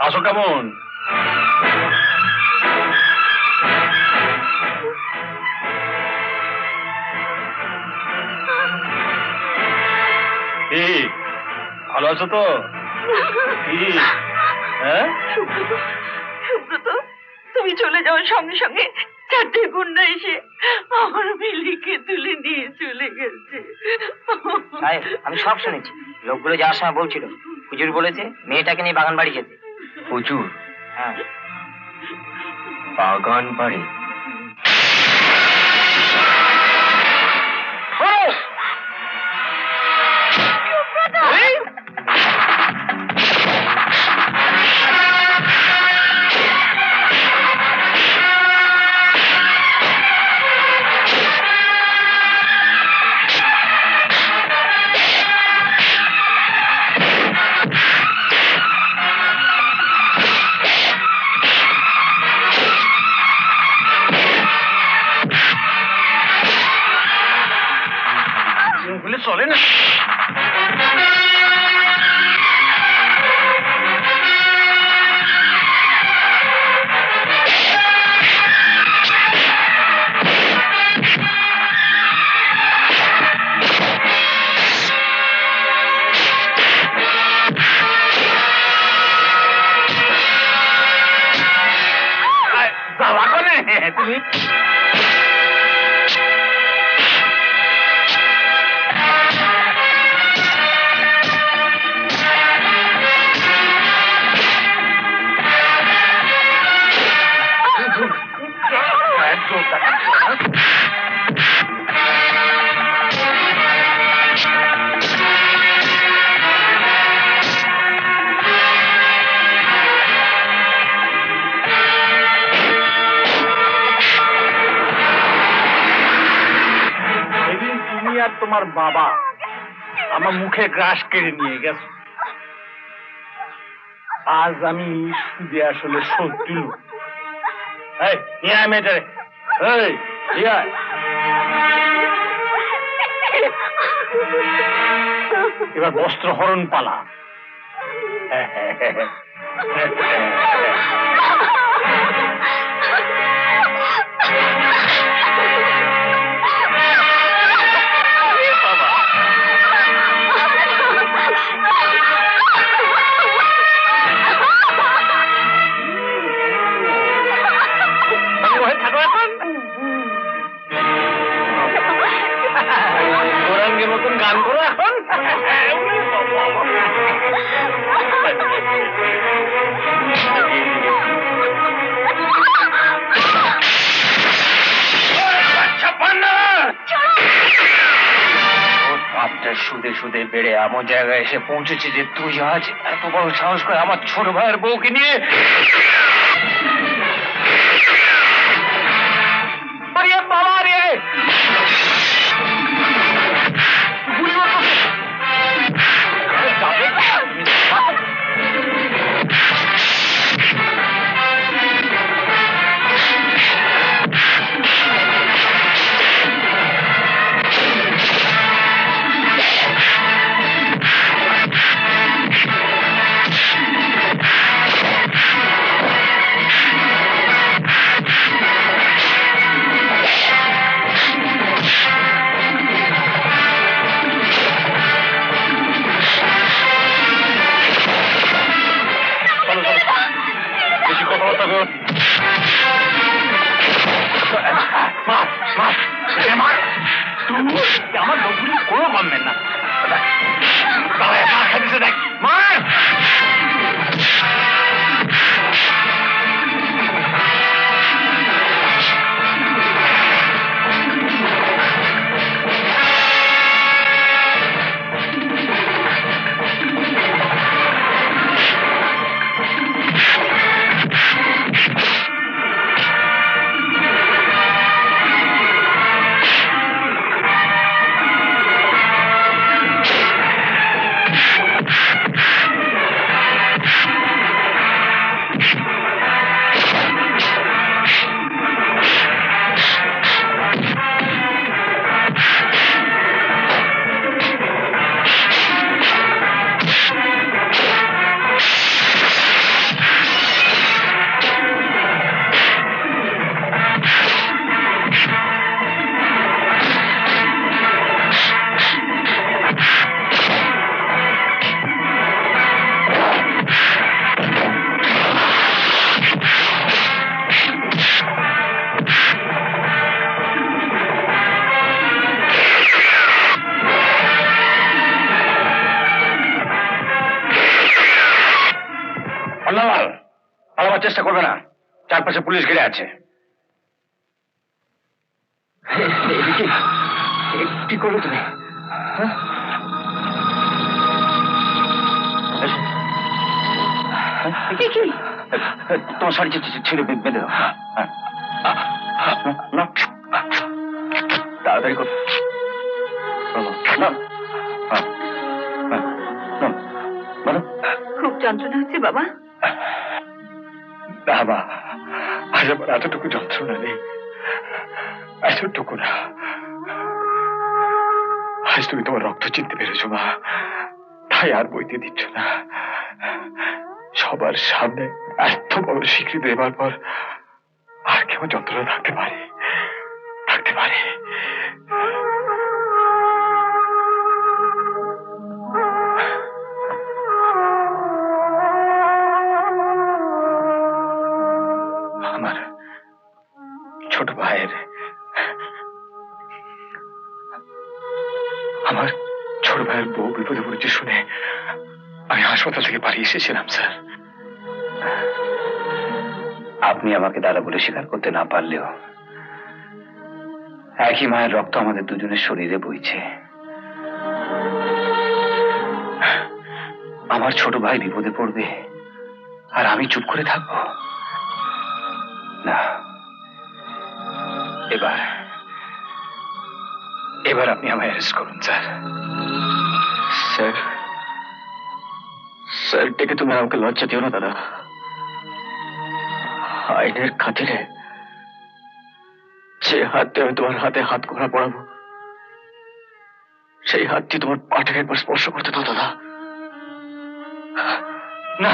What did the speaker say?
আসো কেমন ভালো আছো তো? হ্যাঁ সুব্রত, তুমি চলে যাওয়ার সঙ্গে সঙ্গে চারটে গুন্ডা এসে আমার মিলিকে তুলে নিয়ে চলে গেছে। আমি সব শুনেছি। লোকগুলো যাওয়ার সময় বলছিল হুজুর বলেছে মেয়েটাকে নিয়ে বাগান বাড়ি যেতে। হুজুর? হ্যাঁ। বাগান বাড়ি? চলে না। তুমি তোমার বাবা আমার মুখে গ্রাস কেড়ে নিয়ে গেছে। আজ আমি সুদে আসলে শোধ দিল। মেয়েটারে এবার বস্ত্র হরণ পালা। গোরাঙ্গের মতন গান করো এখন। সুদে সুদে বেড়ে এমন জায়গায় এসে পৌঁছেছে যে তুই আজ এত বড় সাহস করে আমার ছোট ভাইয়ের বউকে নিয়ে বাবা রে আমার লোকগুলি কোনো কমবেন না। দেখ মার চেষ্টা করবে না, চারপাশে পুলিশ ঘিরে আছে। কি করলে তুমি? তোমার শাড়ি ছিঁড়ে বেঁধে দাও। তাড়াতাড়ি করো। খুব যন্ত্রণা হচ্ছে বাবা? না মা, আজ আমার এতটুকু যন্ত্রণা নেই, এতটুকু না। আজ তুমি তোমার রক্ত চিনতে পেরেছো মা, তাই আর বইতে দিচ্ছ না। সবার সামনে এত বড় স্বীকৃতি দেবার পর আর কেমন যন্ত্রণা থাকতে পারে? থাকতে পারে? আমার ছোট ভাইয়ের বউ বিপদে পড়েছে শুনে আমি হাসপাতাল থেকে পালিয়ে এসেছিলাম স্যার। আপনি আমাকে দাদা বলে স্বীকার করতে না পারলেও একই মায়ের রক্ত আমাদের দুজনের শরীরে বইছে। আমার ছোট ভাই বিপদে পড়বে আর আমি চুপ করে থাকবো না। এবার আপনি আমায় অ্যারেস্ট করুন স্যার। স্যার স্যার ডেকে তুমি আমাকে লজ্জা দিও না দাদা। আইনের খাতিরে যে হাতে আমি তোমার হাতে হাত করা পড়াবো, সেই হাতটি তোমার পাটে একবার স্পর্শ করতে দাও দাদা। না